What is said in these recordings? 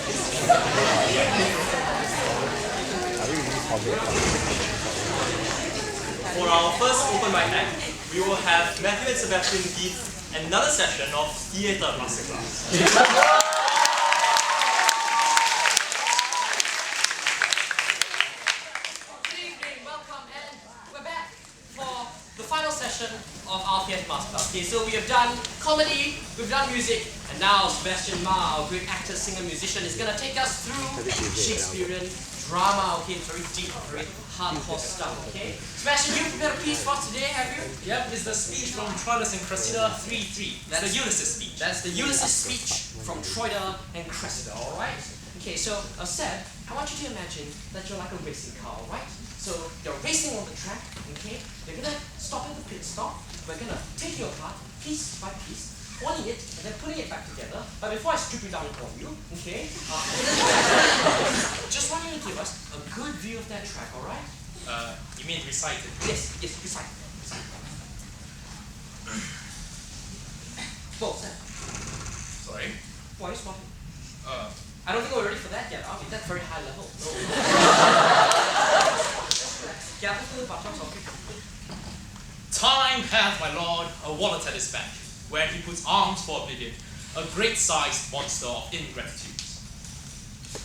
For our first open mic night, we will have Matthew and Sebastian give another session of Theatre Masterclass. Good evening, welcome, and we're back for the final session of our Theatre Masterclass. Okay, so we have done comedy, we've done music, and now Sebastian Ma, our great actor, singer, musician, is going to take us through Shakespearean drama. Okay, it's very deep, very hardcore stuff. Okay, Sebastian, you prepared a piece for today, have you? Yep, it's the speech from Troilus and Cressida 3-3. That's the Ulysses speech. That's the Ulysses speech from Troilus and Cressida. All right. Okay, so Seb, I want you to imagine that you're like a racing car. All right. So you're racing on the track. Okay, you're gonna stop at the pit stop. We're gonna take you apart piece by piece, holding it and then putting it back together. But before I strip you down on you, okay, just want you to give us a good view of that track, alright? You mean recite it? Yes, recite. Whoa, Sam. Sorry? Why are you smarting? I don't think we're ready for that yet, are we? That's very high level. No. Yeah, let's do the buttons of it. Time hath, my lord, a wallet at his back, where he puts arms for oblivion, a great-sized monster of ingratitude.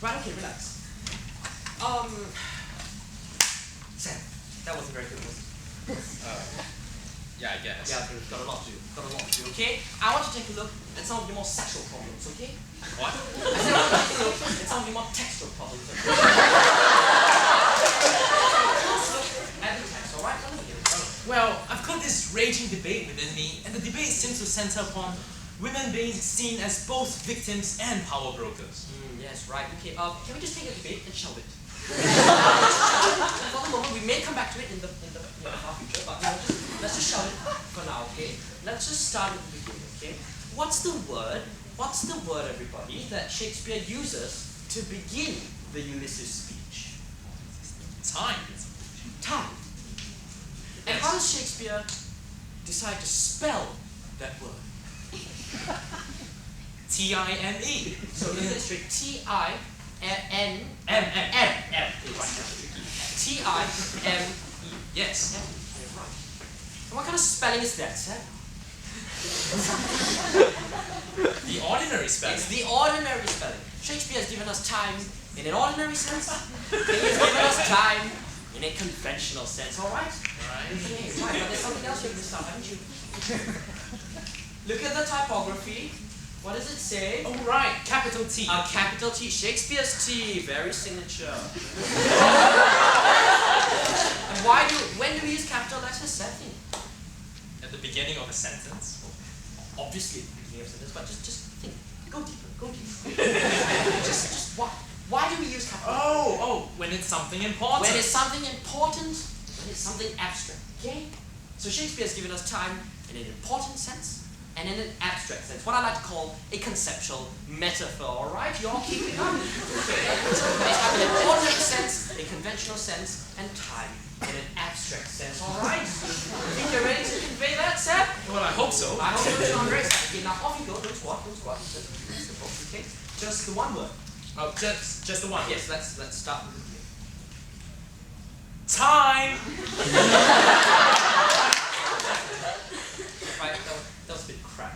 Right, okay, relax. Sam, that wasn't very good, was it? Yeah, I guess. Yeah, we've got a lot to do. Okay? I want you to take a look at some of your more sexual problems, okay? What? I said I want you to take a look at some of your more textual problems. Okay? Let's look at the text, alright? Let me hear it. Well, I've got this raging debate within me, and the debate seems to center upon women being seen as both victims and power brokers. Yes, right. Okay, can we just take a debate and shelve it? For the moment, we may come back to it in the far future, but let's just shelve it for now, okay? Let's just start at the beginning, okay? What's the word, everybody, that Shakespeare uses to begin the Ulysses speech? Time. Time. And how does Shakespeare decide to spell that word? T-I-M-E. So look at it straight. T-I-M-E. T-I-M-E. Yes. Right. And what kind of spelling is that, sir? The ordinary spelling. It's the ordinary spelling. Shakespeare has given us time in an ordinary sense. He has given us time in a conventional sense, alright? Right. Okay, right, but there's something else you've missed out, haven't you? Look at the typography. What does it say? Oh, right. Capital T. A capital T. Shakespeare's T. Very signature. And when do we use capital letters? Setting. At the beginning of a sentence. Obviously at the beginning of a sentence, but just think. Go deeper. just why do we use capital letters? Oh, when it's something important. When it's something important, when it's something abstract. Okay? So Shakespeare has given us time in an important sense and in an abstract sense. What I like to call a conceptual metaphor. Alright? You all keeping up? Okay. So it's time in an ordinary sense, a conventional sense, and time in an abstract sense. Alright? Think you're ready to convey that, Seb? Well, I hope so. I hope so. I'm very excited. Okay, now off you go. Don't squat. Okay? Just the one word. Oh, just the one. Yes, let's start with it. Time! Right, that was a bit crap.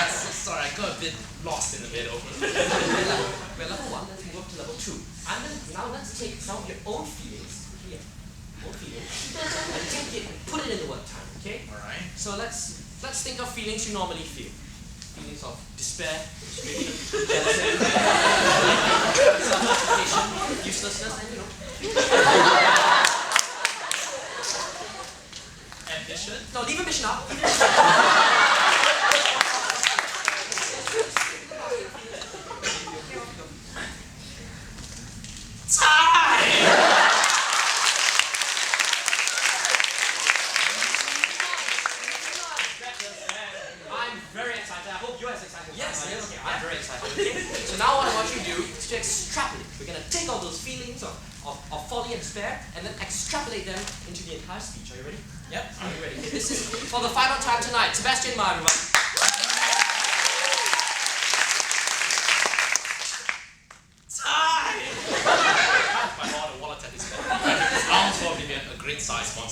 Sorry, I got a bit lost in the middle. We're level 1, let's move up to level 2. And then now let's take some of your own feelings here. And take it and put it in the word time, okay? Alright. So let's think of feelings you normally feel. Feelings of despair, frustration, jealousy, self-justification, uselessness, and Ambition? No, leave ambition out. I'm very excited. I hope you're as excited. Yes. Okay, I'm very excited. Okay? So now what I want you to do is to extrapolate. We're going to take all those feelings of folly and despair and then extrapolate them into the entire speech. Are you ready? Yep. Are you ready? Okay, this is for the final time tonight. Sebastian Ma, everyone.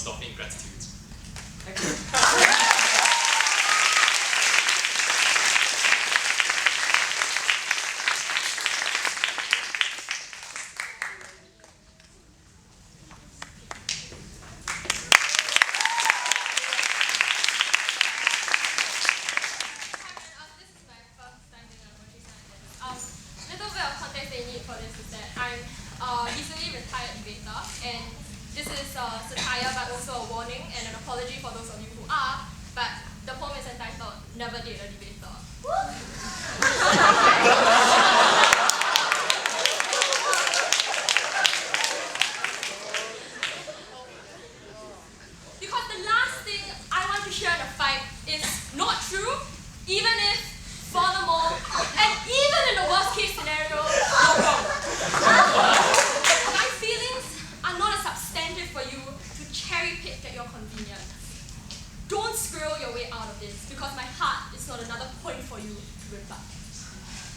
monster of ingratitude. Thank you. Little bit of context that you need for this is that I'm recently retired debater, and this is satire but also a warning and an apology for those of you who are, but the poem is entitled Never Date a Debater. Because the last thing I want to share in a fight is not true, even if, furthermore, and even in the worst case scenario, you're wrong. My feelings are not as substantive for you to cherry pick at your convenience. Don't squirrel your way out of this, because my heart is not another point for you to rebut.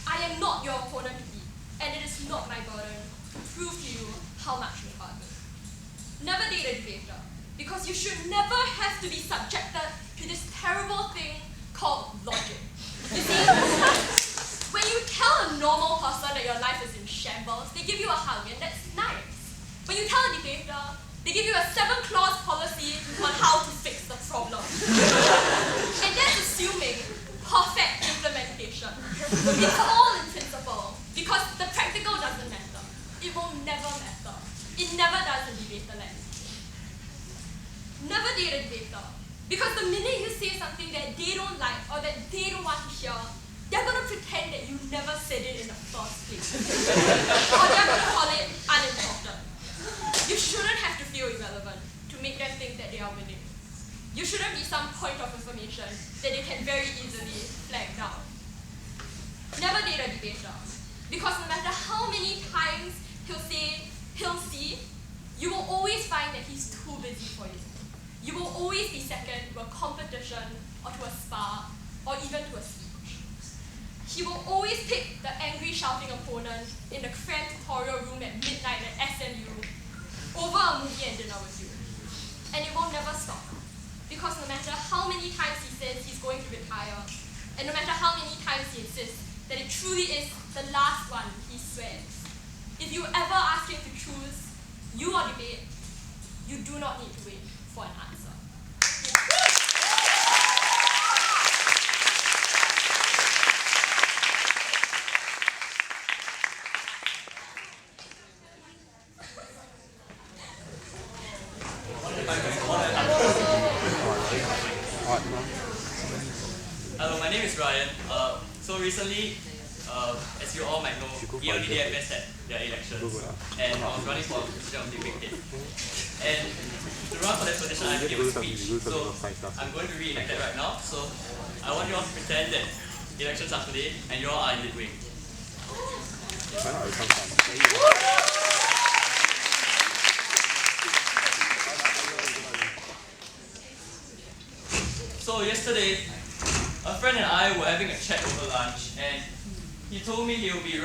I am not your opponent to beat, and it is not my burden to prove to you how much you hurt me. Never date a debater, because you should never have to be subjected to this terrible thing called logic. You see, when you tell a normal person that your life is in shambles, they give you a hug, and that's nice. When you tell a debater, they give you a 7-clause policy on how to fix the problem. And that's assuming perfect implementation. It's all in principle, because the practical doesn't matter. It will never matter. It never does in debater land. Never date a debater. Because the minute you say something that they don't like or that they don't want to hear, they're going to pretend that you never said it in the first place. Or they're going to call it unimportant. You shouldn't have to feel irrelevant to make them think that they are winning. You shouldn't be some point of information that they can very easily flag down. Never date a debater. Because no matter how many times he'll say he'll see, you will always find that he's too busy for you. You will always be second to a competition or to a spar or even to a speech. He will always pick the angry shouting opponent in the cramped tutorial room at midnight at SMU over a movie and dinner with you. And it will never stop. Because no matter how many times he says he's going to retire, and no matter how many times he insists that it truly is the last one, he swears, if you ever ask him to choose you or debate, you do not need to wait for an answer. Hello, my name is Ryan. So recently, as you all might know, ELDDFS had their elections, and I was running for the position of Living Head. And to run for that position, I have to give a speech. So I'm going to reenact that right now. So I want you all to pretend that elections are today, and you all are in the wing. So yesterday, a friend and I were having a chat over lunch, and he told me he'll be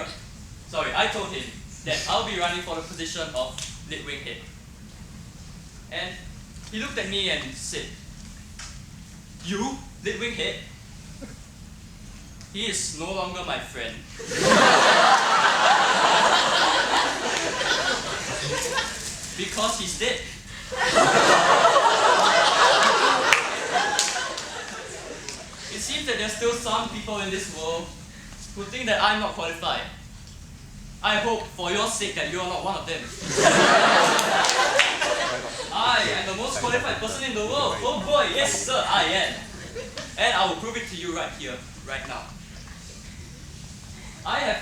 I told him that I'll be running for the position of lead wing head. And he looked at me and said, "You, lead wing head?" He is no longer my friend. Because he's dead. It seems that there's still some people in this world who think that I'm not qualified. I hope, for your sake, that you are not one of them. I am the most qualified person in the world. Oh boy, yes sir, I am. And I will prove it to you right here, right now. I have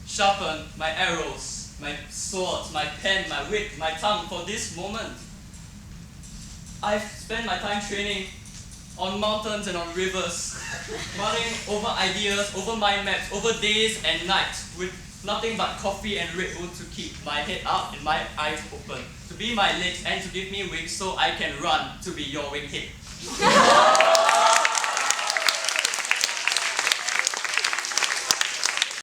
sharpened my arrows, my swords, my pen, my wit, my tongue for this moment. I've spent my time training on mountains and on rivers, mulling over ideas, over mind maps, over days and nights, with nothing but coffee and Red Bull to keep my head up and my eyes open, to be my legs and to give me wings so I can run to be your winghead.